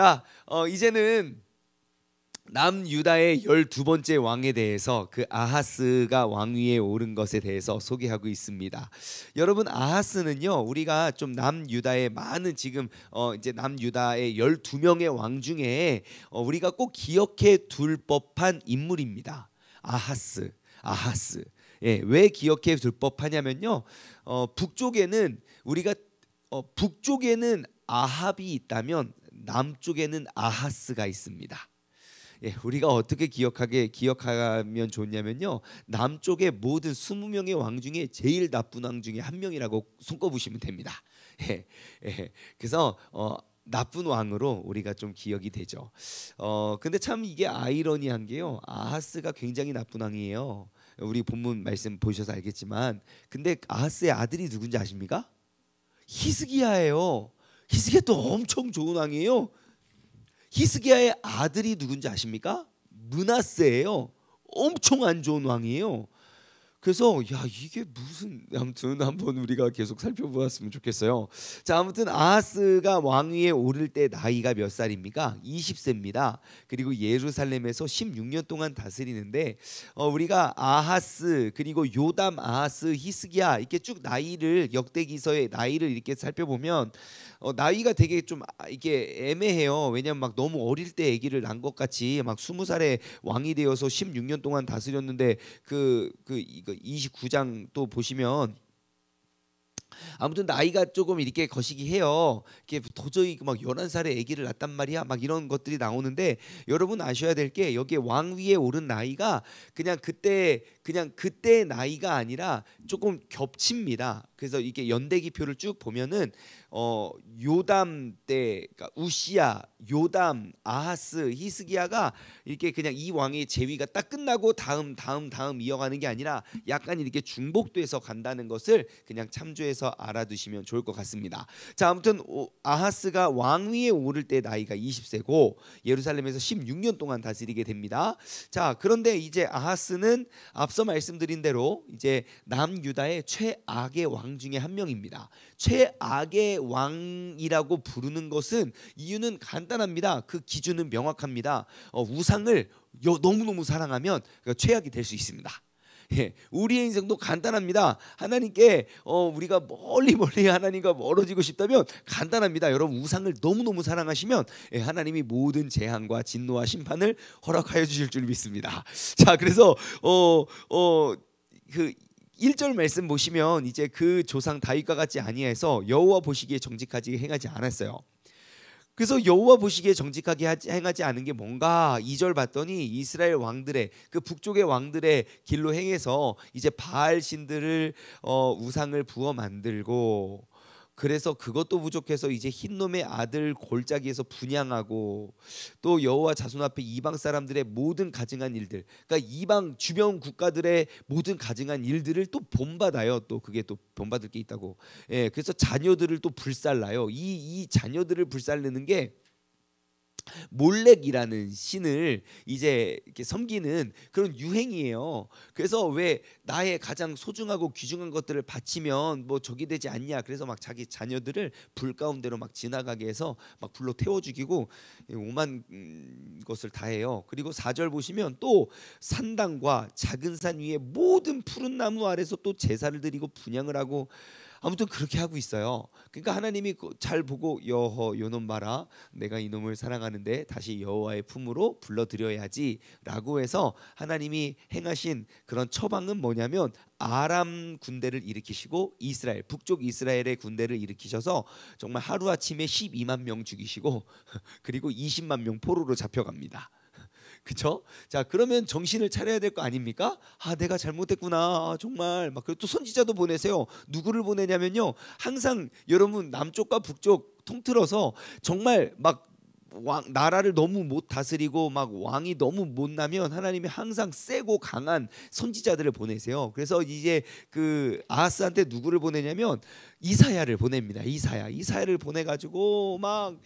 자, 이제는 남유다의 12번째 왕에 대해서 그 아하스가 왕위에 오른 것에 대해서 소개하고 있습니다. 여러분, 아하스는요, 우리가 좀 남유다의 많은 지금 이제 남유다의 12명의 왕 중에 우리가 꼭 기억해 둘 법한 인물입니다. 아하스. 예, 왜 기억해 둘 법하냐면요, 북쪽에는 우리가 북쪽에는 아합이 있다면 남쪽에는 아하스가 있습니다. 예, 우리가 어떻게 기억하면 좋냐면요, 남쪽의 모든 20명의 왕 중에 제일 나쁜 왕 중에 한 명이라고 손꼽으시면 됩니다. 그래서 나쁜 왕으로 우리가 좀 기억이 되죠. 근데 참 이게 아이러니한 게요, 아하스가 굉장히 나쁜 왕이에요. 우리 본문 말씀 보셔서 알겠지만, 근데 아하스의 아들이 누군지 아십니까? 히스기야예요. 히스기야 또 엄청 좋은 왕이에요. 히스기야의 아들이 누군지 아십니까? 므낫세예요. 엄청 안 좋은 왕이에요. 그래서 야, 이게 무슨, 아무튼 한번 우리가 계속 살펴보았으면 좋겠어요. 자, 아무튼 아하스가 왕위에 오를 때 나이가 몇 살입니까? 20세입니다. 그리고 예루살렘에서 16년 동안 다스리는데, 우리가 아하스, 그리고 요담, 아하스, 히스기야 이렇게 쭉 나이를, 역대기서의 나이를 이렇게 살펴보면 나이가 되게 좀 이게 애매해요. 왜냐면 막 너무 어릴 때 아기를 낳은 것 같이 막 20살에 왕이 되어서 16년 동안 다스렸는데 이거 29장 또 보시면 아무튼 나이가 조금 이렇게 거시기 해요. 이게 도저히 막 11살에 아기를 낳단 말이야, 막 이런 것들이 나오는데, 여러분 아셔야 될 게 여기에 왕위에 오른 나이가 그냥 그때 나이가 아니라 조금 겹칩니다. 그래서 이게 연대기표를 쭉 보면은 요담 때, 그러니까 우시야, 요담, 아하스, 히스기야가 이렇게 그냥 이 왕의 재위가 딱 끝나고 다음 이어가는 게 아니라 약간 이렇게 중복돼서 간다는 것을 그냥 참조해서 알아두시면 좋을 것 같습니다. 자, 아무튼 아하스가 왕위에 오를 때 나이가 20세고 예루살렘에서 16년 동안 다스리게 됩니다. 자, 그런데 이제 아하스는 앞서 말씀드린 대로 이제 남유다의 최악의 왕 중에 한 명입니다. 최악의 왕이라고 부르는 것은 이유는 간단합니다. 그 기준은 명확합니다. 우상을 너무너무 사랑하면 최악이 될 수 있습니다. 예, 우리의 인생도 간단합니다. 하나님께 우리가 멀리 하나님과 멀어지고 싶다면 간단합니다. 여러분, 우상을 너무너무 사랑하시면 하나님이 모든 재앙과 진노와 심판을 허락하여 주실 줄 믿습니다. 자, 그래서 그 1절 말씀 보시면 이제 그 조상 다윗과 같지 아니해서 여호와 보시기에 정직하지 행하지 않았어요. 그래서 여호와 보시기에 정직하게 행하지 않은 게 뭔가, 2절 봤더니 이스라엘 왕들의 그 북쪽의 왕들의 길로 행해서 이제 바알 신들을 우상을 부어 만들고, 그래서 그것도 부족해서 이제 흰놈의 아들 골짜기에서 분향하고, 또 여호와 자손 앞에 이방 사람들의 모든 가증한 일들, 그러니까 이방 주변 국가들의 모든 가증한 일들을 또 본받아요. 또 그게 또 본받을 게 있다고. 예, 그래서 자녀들을 또 불살라요. 이 자녀들을 불살르는 게 몰렉이라는 신을 이제 이렇게 섬기는 그런 유행이에요. 그래서 왜 나의 가장 소중하고 귀중한 것들을 바치면 뭐 적이 되지 않냐, 그래서 막 자기 자녀들을 불 가운데로 막 지나가게 해서 막 불로 태워 죽이고 오만 것을 다 해요. 그리고 4절 보시면 또 산당과 작은 산 위에 모든 푸른 나무 아래서 또 제사를 드리고 분향을 하고, 아무튼 그렇게 하고 있어요. 그러니까 하나님이 잘 보고, 여호 요놈 봐라, 내가 이놈을 사랑하는데 다시 여호와의 품으로 불러들여야지라고 해서 하나님이 행하신 그런 처방은 뭐냐면, 아람 군대를 일으키시고 이스라엘, 북쪽 이스라엘의 군대를 일으키셔서 정말 하루아침에 12만 명 죽이시고 그리고 20만 명 포로로 잡혀갑니다. 그렇죠? 자, 그러면 정신을 차려야 될 거 아닙니까? 아, 내가 잘못했구나, 정말. 막 또 선지자도 보내세요. 누구를 보내냐면요, 항상 여러분 남쪽과 북쪽 통틀어서 정말 막 나라를 너무 못 다스리고 막 왕이 너무 못나면 하나님이 항상 세고 강한 선지자들을 보내세요. 그래서 이제 그 아하스한테 누구를 보내냐면 이사야를 보냅니다. 이사야를 보내가지고 막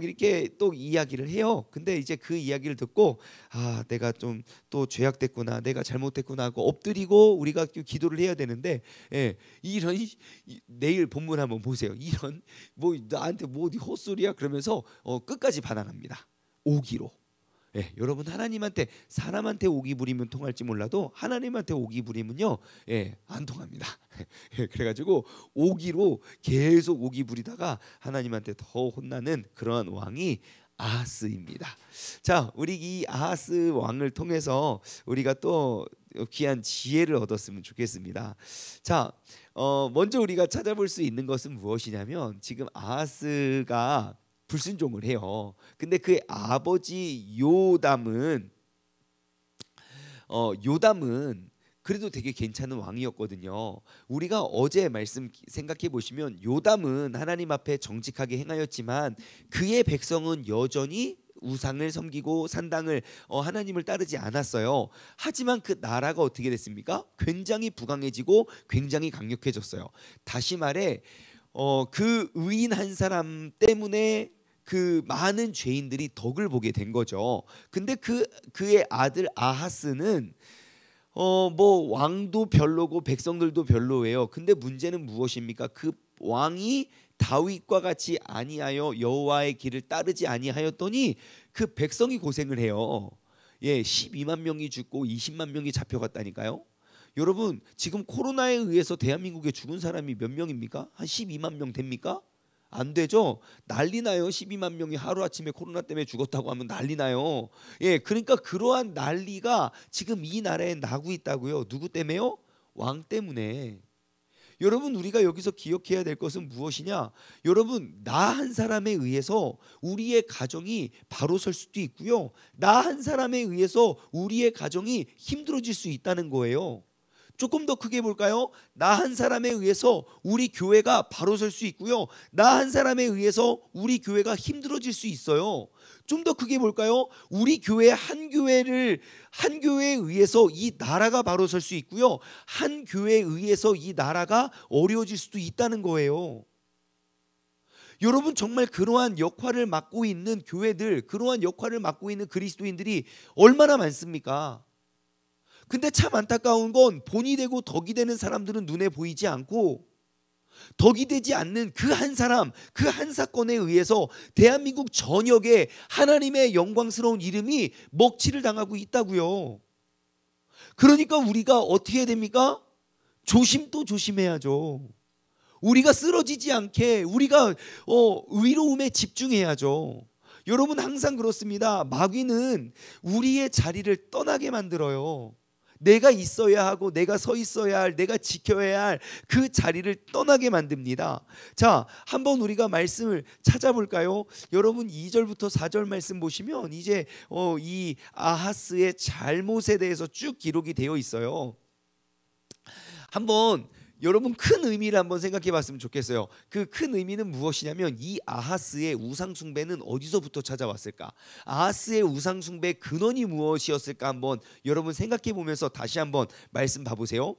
이렇게 또 이야기를 해요. 근데 이제 그 이야기를 듣고, 아, 내가 좀 또 죄악됐구나, 내가 잘못했구나 하고 엎드리고 우리가 기도를 해야 되는데, 이런 내일 본문 한번 보세요. 이런 뭐 나한테 뭐 어디 헛소리야 그러면서 끝까지 반항합니다. 오기로. 예, 여러분 하나님한테 사람한테 오기 부리면 통할지 몰라도 하나님한테 오기 부리면요, 예, 안 통합니다. 예, 그래가지고 오기로 계속 오기 부리다가 하나님한테 더 혼나는 그러한 왕이 아하스입니다. 자, 우리 이 아하스 왕을 통해서 우리가 또 귀한 지혜를 얻었으면 좋겠습니다. 자, 먼저 우리가 찾아볼 수 있는 것은 무엇이냐면 지금 아하스가 불순종을 해요. 근데 그의 아버지 요담은 그래도 되게 괜찮은 왕이었거든요. 우리가 어제 말씀 생각해 보시면 요담은 하나님 앞에 정직하게 행하였지만 그의 백성은 여전히 우상을 섬기고 산당을 하나님을 따르지 않았어요. 하지만 그 나라가 어떻게 됐습니까? 굉장히 부강해지고 굉장히 강력해졌어요. 다시 말해 그 의인 한 사람 때문에 그 많은 죄인들이 덕을 보게 된 거죠. 근데 그의 아들 아하스는 뭐 왕도 별로고 백성들도 별로예요. 근데 문제는 무엇입니까? 그 왕이 다윗과 같이 아니하여 여호와의 길을 따르지 아니하였더니 그 백성이 고생을 해요. 예, 12만 명이 죽고 20만 명이 잡혀갔다니까요. 여러분 지금 코로나에 의해서 대한민국에 죽은 사람이 몇 명입니까? 한 12만 명 됩니까? 안 되죠. 난리 나요. 12만 명이 하루아침에 코로나 때문에 죽었다고 하면 난리 나요. 예, 그러니까 그러한 난리가 지금 이 나라에 나고 있다고요. 누구 때문에요? 왕 때문에. 여러분 우리가 여기서 기억해야 될 것은 무엇이냐? 여러분 나 한 사람에 의해서 우리의 가정이 바로 설 수도 있고요. 나 한 사람에 의해서 우리의 가정이 힘들어질 수 있다는 거예요. 조금 더 크게 볼까요? 나 한 사람에 의해서 우리 교회가 바로 설 수 있고요. 나 한 사람에 의해서 우리 교회가 힘들어질 수 있어요. 좀 더 크게 볼까요? 우리 교회 한 교회에 의해서 이 나라가 바로 설 수 있고요. 한 교회에 의해서 이 나라가 어려워질 수도 있다는 거예요. 여러분 정말 그러한 역할을 맡고 있는 교회들, 그러한 역할을 맡고 있는 그리스도인들이 얼마나 많습니까? 근데 참 안타까운 건 본이 되고 덕이 되는 사람들은 눈에 보이지 않고 덕이 되지 않는 그 한 사람, 그 한 사건에 의해서 대한민국 전역에 하나님의 영광스러운 이름이 먹칠을 당하고 있다고요. 그러니까 우리가 어떻게 해야 됩니까? 조심 또 조심해야죠. 우리가 쓰러지지 않게 우리가 의로움에 집중해야죠. 여러분 항상 그렇습니다. 마귀는 우리의 자리를 떠나게 만들어요. 내가 있어야 하고 내가 서 있어야 할, 내가 지켜야 할 그 자리를 떠나게 만듭니다. 자, 한번 우리가 말씀을 찾아볼까요? 여러분 2절부터 4절 말씀 보시면 이제 이 아하스의 잘못에 대해서 쭉 기록이 되어 있어요. 한번 여러분 큰 의미를 한번 생각해 봤으면 좋겠어요. 그 큰 의미는 무엇이냐면 이 아하스의 우상 숭배는 어디서부터 찾아왔을까? 아하스의 우상 숭배의 근원이 무엇이었을까? 한번 여러분 생각해 보면서 다시 한번 말씀 봐보세요.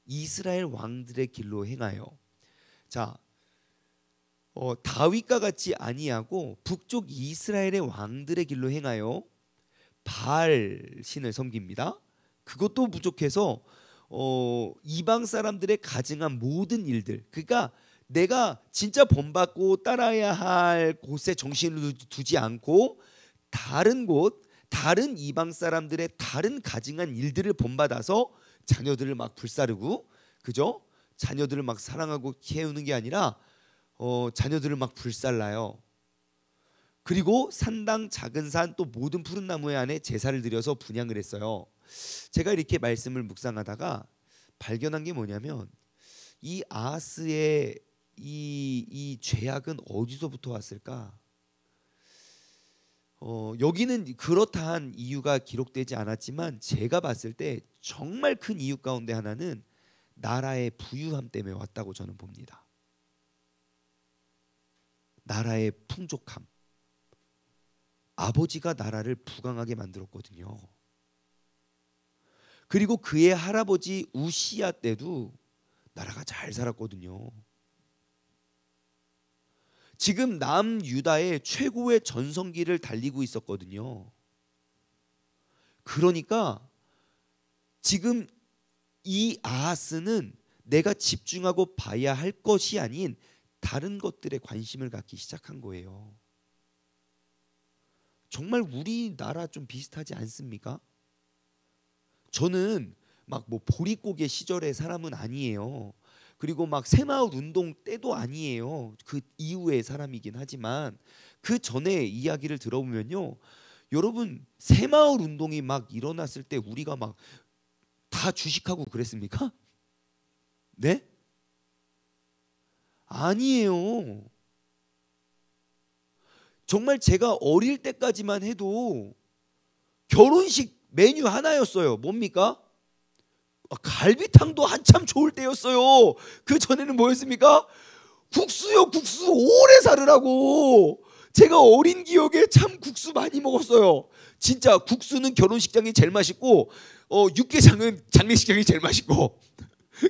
이스라엘 왕들의 길로 행하여. 자, 다윗과 같이 아니하고 북쪽 이스라엘의 왕들의 길로 행하여 바알 신을 섬깁니다. 그것도 부족해서 이방 사람들의 가증한 모든 일들, 그러니까 내가 진짜 본받고 따라야 할 곳에 정신을 두지 않고 다른 곳, 다른 이방 사람들의 다른 가증한 일들을 본받아서 자녀들을 막 불사르고, 그죠? 자녀들을 막 사랑하고 키우는 게 아니라 자녀들을 막 불살라요. 그리고 산당, 작은 산, 또 모든 푸른 나무의 안에 제사를 드려서 분향을 했어요. 제가 이렇게 말씀을 묵상하다가 발견한 게 뭐냐면 이 아하스의 이 죄악은 어디서부터 왔을까? 여기는 그렇다한 이유가 기록되지 않았지만 제가 봤을 때 정말 큰 이유 가운데 하나는 나라의 부유함 때문에 왔다고 저는 봅니다. 나라의 풍족함. 아버지가 나라를 부강하게 만들었거든요. 그리고 그의 할아버지 우시야 때도 나라가 잘 살았거든요. 지금 남유다의 최고의 전성기를 달리고 있었거든요. 그러니까 지금 이 아하스는 내가 집중하고 봐야 할 것이 아닌 다른 것들에 관심을 갖기 시작한 거예요. 정말 우리나라 좀 비슷하지 않습니까? 저는 막 뭐 보릿고개 시절의 사람은 아니에요. 그리고 막 새마을 운동 때도 아니에요. 그 이후의 사람이긴 하지만 그 전에 이야기를 들어보면요, 여러분 새마을 운동이 막 일어났을 때 우리가 막 다 주식하고 그랬습니까? 네? 아니에요. 정말 제가 어릴 때까지만 해도 결혼식 메뉴 하나였어요. 뭡니까? 갈비탕도 한참 좋을 때였어요. 그 전에는 뭐였습니까? 국수요, 국수. 오래 살으라고. 제가 어린 기억에 참 국수 많이 먹었어요. 진짜 국수는 결혼식장이 제일 맛있고, 육개장은 장례식장이 제일 맛있고.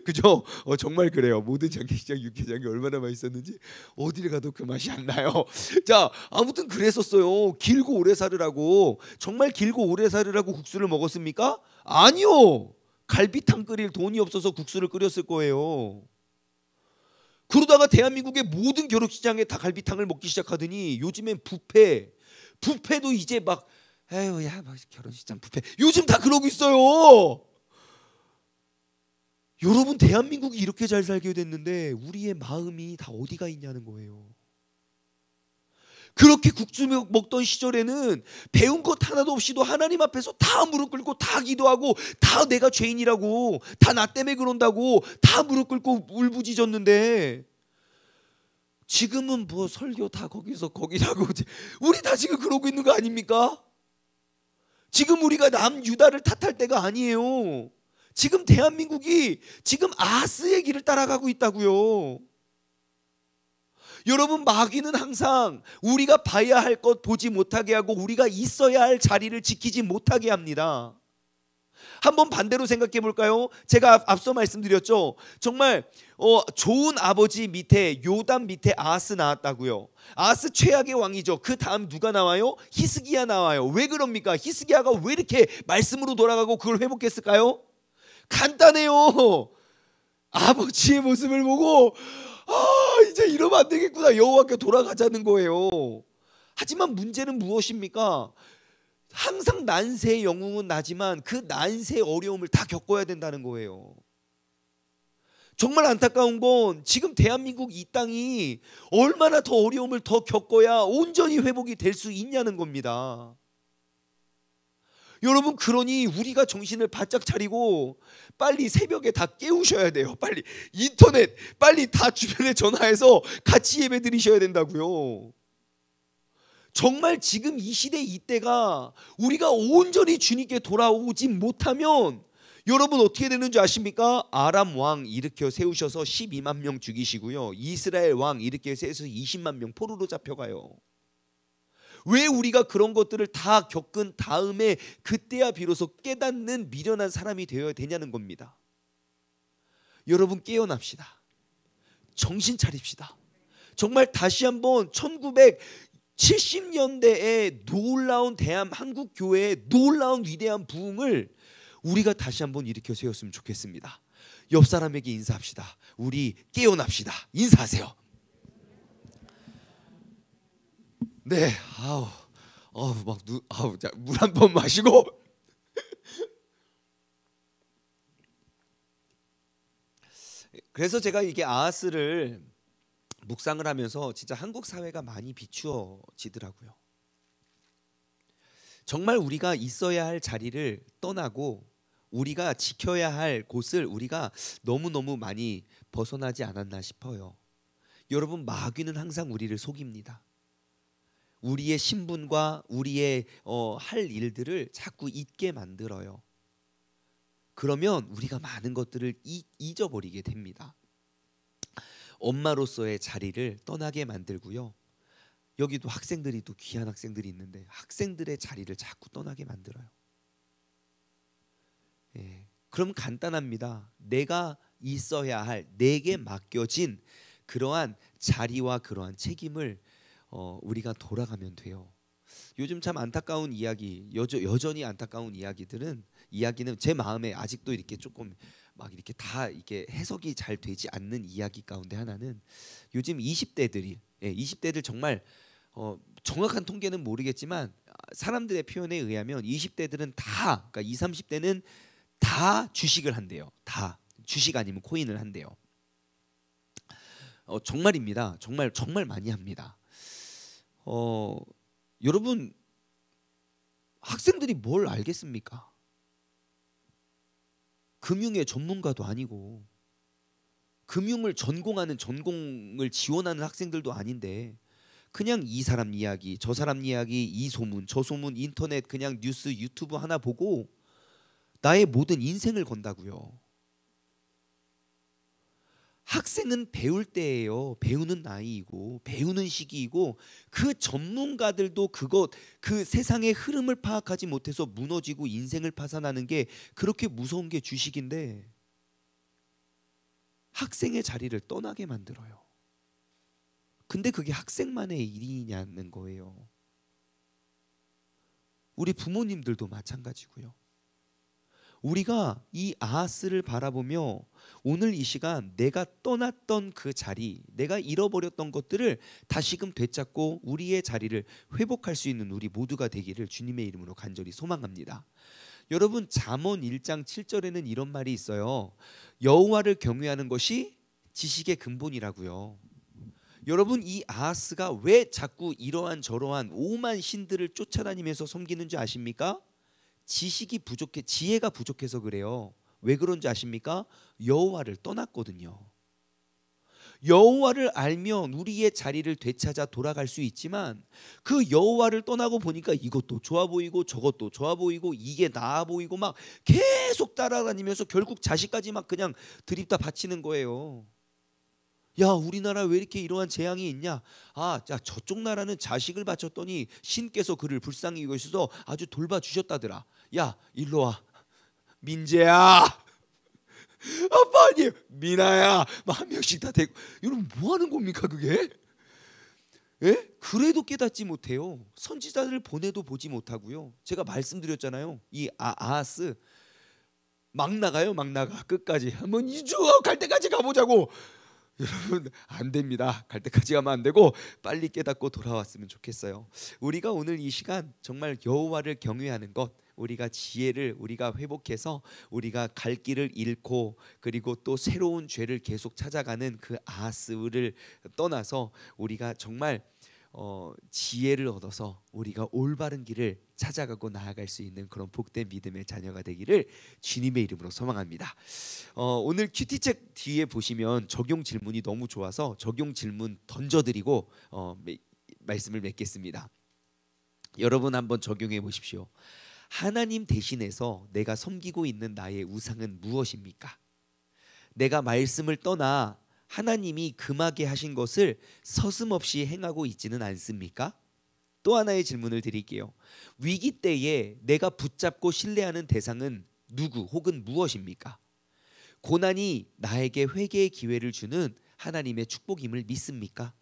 그죠? 정말 그래요. 모든 장례식장 육개장이 얼마나 맛있었는지 어디를 가도 그 맛이 안 나요. 자, 아무튼 그랬었어요. 길고 오래 살으라고. 정말 길고 오래 살으라고 국수를 먹었습니까? 아니요. 갈비탕 끓일 돈이 없어서 국수를 끓였을 거예요. 그러다가 대한민국의 모든 결혼식장에 다 갈비탕을 먹기 시작하더니 요즘엔 뷔페도 이제 막 에휴 야 뭐 결혼식장 뷔페 요즘 다 그러고 있어요. 여러분 대한민국이 이렇게 잘 살게 됐는데 우리의 마음이 다 어디가 있냐는 거예요. 그렇게 국수 먹던 시절에는 배운 것 하나도 없이도 하나님 앞에서 다 무릎 꿇고 다 기도하고 다 내가 죄인이라고 다 나 때문에 그런다고 다 무릎 꿇고 울부짖었는데 지금은 뭐 설교 다 거기서 거기라고 우리 다 지금 그러고 있는 거 아닙니까? 지금 우리가 남유다를 탓할 때가 아니에요. 지금 대한민국이 지금 아하스의 길을 따라가고 있다고요. 여러분 마귀는 항상 우리가 봐야 할 것 보지 못하게 하고 우리가 있어야 할 자리를 지키지 못하게 합니다. 한번 반대로 생각해 볼까요? 제가 앞서 말씀드렸죠. 정말 좋은 아버지 밑에 요담 밑에 아하스 나왔다고요. 아하스 최악의 왕이죠. 그 다음 누가 나와요? 히스기야 나와요. 왜 그럽니까? 히스기야가 왜 이렇게 말씀으로 돌아가고 그걸 회복했을까요? 간단해요. 아버지의 모습을 보고 이제 이러면 안 되겠구나. 여호와께 돌아가자는 거예요. 하지만 문제는 무엇입니까? 항상 난세의 영웅은 나지만 그 난세의 어려움을 다 겪어야 된다는 거예요. 정말 안타까운 건 지금 대한민국 이 땅이 얼마나 더 어려움을 더 겪어야 온전히 회복이 될 수 있냐는 겁니다. 여러분 그러니 우리가 정신을 바짝 차리고 빨리 새벽에 다 깨우셔야 돼요. 빨리 인터넷 빨리 다 주변에 전화해서 같이 예배 드리셔야 된다고요. 정말 지금 이 시대 이때가 우리가 온전히 주님께 돌아오지 못하면 여러분 어떻게 되는 줄 아십니까? 아람 왕 일으켜 세우셔서 12만 명 죽이시고요. 이스라엘 왕 일으켜 세우셔서 20만 명 포로로 잡혀가요. 왜 우리가 그런 것들을 다 겪은 다음에 그때야 비로소 깨닫는 미련한 사람이 되어야 되냐는 겁니다. 여러분 깨어납시다. 정신 차립시다. 정말 다시 한번 1970년대에 놀라운 한국 교회의 놀라운 위대한 부흥을 우리가 다시 한번 일으켜 세웠으면 좋겠습니다. 옆 사람에게 인사합시다. 우리 깨어납시다. 인사하세요. 네, 물 한 번 마시고 그래서 제가 이게 아하스를 묵상을 하면서 진짜 한국 사회가 많이 비추어지더라고요. 정말 우리가 있어야 할 자리를 떠나고 우리가 지켜야 할 곳을 우리가 너무너무 많이 벗어나지 않았나 싶어요. 여러분 마귀는 항상 우리를 속입니다. 우리의 신분과 우리의 할 일들을 자꾸 잊게 만들어요. 그러면 우리가 많은 것들을 잊어버리게 됩니다. 엄마로서의 자리를 떠나게 만들고요. 여기도 학생들이 또 귀한 학생들이 있는데 학생들의 자리를 자꾸 떠나게 만들어요. 예, 그럼 간단합니다. 내가 있어야 할 내게 맡겨진 그러한 자리와 그러한 책임을 우리가 돌아가면 돼요. 요즘 참 안타까운 이야기, 여전히 안타까운 이야기는 제 마음에 아직도 이렇게 조금 막 이렇게 다 이렇게 해석이 잘 되지 않는 이야기 가운데 하나는 요즘 20대들 정말 정확한 통계는 모르겠지만 사람들의 표현에 의하면 20대들은 다, 그러니까 20, 30대는 다 주식을 한대요. 다 주식 아니면 코인을 한대요. 정말입니다. 정말 많이 합니다. 여러분, 학생들이 뭘 알겠습니까? 금융의 전문가도 아니고 금융을 전공하는 전공을 지원하는 학생들도 아닌데 그냥 이 사람 이야기 저 사람 이야기 이 소문 저 소문 인터넷 그냥 뉴스 유튜브 하나 보고 나의 모든 인생을 건다고요. 학생은 배울 때예요. 배우는 나이이고 배우는 시기이고 그 전문가들도 그 세상의 흐름을 파악하지 못해서 무너지고 인생을 파산하는 게 그렇게 무서운 게 주식인데 학생의 자리를 떠나게 만들어요. 근데 그게 학생만의 일이냐는 거예요. 우리 부모님들도 마찬가지고요. 우리가 이 아하스를 바라보며 오늘 이 시간 내가 떠났던 그 자리, 내가 잃어버렸던 것들을 다시금 되찾고 우리의 자리를 회복할 수 있는 우리 모두가 되기를 주님의 이름으로 간절히 소망합니다. 여러분, 잠언 1장 7절에는 이런 말이 있어요. 여호와를 경외하는 것이 지식의 근본이라고요. 여러분, 이 아하스가 왜 자꾸 이러한 저러한 오만 신들을 쫓아다니면서 섬기는 줄 아십니까? 지식이 부족해, 지혜가 부족해서 그래요. 왜 그런지 아십니까? 여호와를 떠났거든요. 여호와를 알면 우리의 자리를 되찾아 돌아갈 수 있지만 그 여호와를 떠나고 보니까 이것도 좋아 보이고 저것도 좋아 보이고 이게 나아 보이고 막 계속 따라다니면서 결국 자식까지 막 그냥 들이다 바치는 거예요. 야, 우리나라 왜 이렇게 이러한 재앙이 있냐? 자, 저쪽 나라는 자식을 바쳤더니 신께서 그를 불쌍히 여기셔서 아주 돌봐주셨다더라. 야, 일로 와. 민재야, 아빠, 아니 미나야, 한 명씩 다 데리고. 여러분, 뭐 하는 겁니까 그게? 예? 그래도 깨닫지 못해요. 선지자들을 보내도 보지 못하고요. 제가 말씀드렸잖아요. 이 아하스 막 나가요. 막 나가. 끝까지 한번 이주 갈 때까지 가보자고. 여러분, 안 됩니다. 갈 때까지 가면 안 되고 빨리 깨닫고 돌아왔으면 좋겠어요. 우리가 오늘 이 시간 정말 여호와를 경외하는 것, 우리가 지혜를 우리가 회복해서 우리가 갈 길을 잃고 그리고 또 새로운 죄를 계속 찾아가는 그 아하스를 떠나서 우리가 정말 지혜를 얻어서 우리가 올바른 길을 찾아가고 나아갈 수 있는 그런 복된 믿음의 자녀가 되기를 주님의 이름으로 소망합니다. 오늘 큐티책 뒤에 보시면 적용 질문이 너무 좋아서 적용 질문 던져드리고 말씀을 맺겠습니다. 여러분, 한번 적용해 보십시오. 하나님 대신해서 내가 섬기고 있는 나의 우상은 무엇입니까? 내가 말씀을 떠나 하나님이 금하게 하신 것을 서슴없이 행하고 있지는 않습니까? 또 하나의 질문을 드릴게요. 위기 때에 내가 붙잡고 신뢰하는 대상은 누구 혹은 무엇입니까? 고난이 나에게 회개의 기회를 주는 하나님의 축복임을 믿습니까?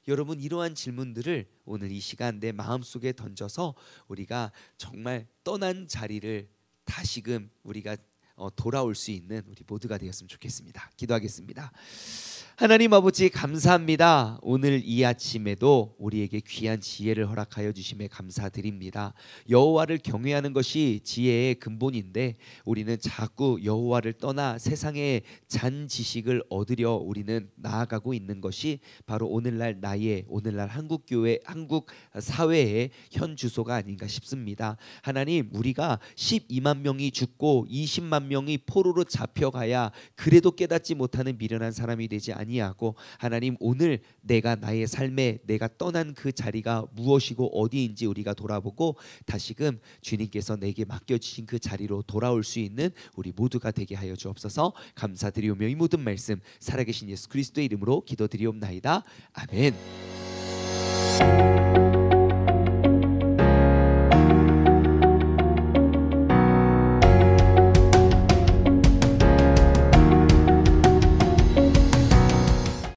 여러분, 이러한 질문들을 오늘 이 시간 내 마음속에 던져서 우리가 정말 떠난 자리를 다시금 우리가 돌아올 수 있는 우리 모두가 되었으면 좋겠습니다. 기도하겠습니다. 하나님 아버지, 감사합니다. 오늘 이 아침에도 우리에게 귀한 지혜를 허락하여 주심에 감사드립니다. 여호와를 경외하는 것이 지혜의 근본인데 우리는 자꾸 여호와를 떠나 세상의 잔 지식을 얻으려 우리는 나아가고 있는 것이 바로 오늘날 한국 교회, 한국 사회의 현 주소가 아닌가 싶습니다. 하나님, 우리가 12만 명이 죽고 20만 명이 포로로 잡혀가야 그래도 깨닫지 못하는 미련한 사람이 되지 아니하고, 하나님, 오늘 내가 나의 삶에 내가 떠난 그 자리가 무엇이고 어디인지 우리가 돌아보고 다시금 주님께서 내게 맡겨주신 그 자리로 돌아올 수 있는 우리 모두가 되게 하여 주옵소서. 감사드리오며 이 모든 말씀 살아계신 예수 그리스도의 이름으로 기도드리옵나이다. 아멘.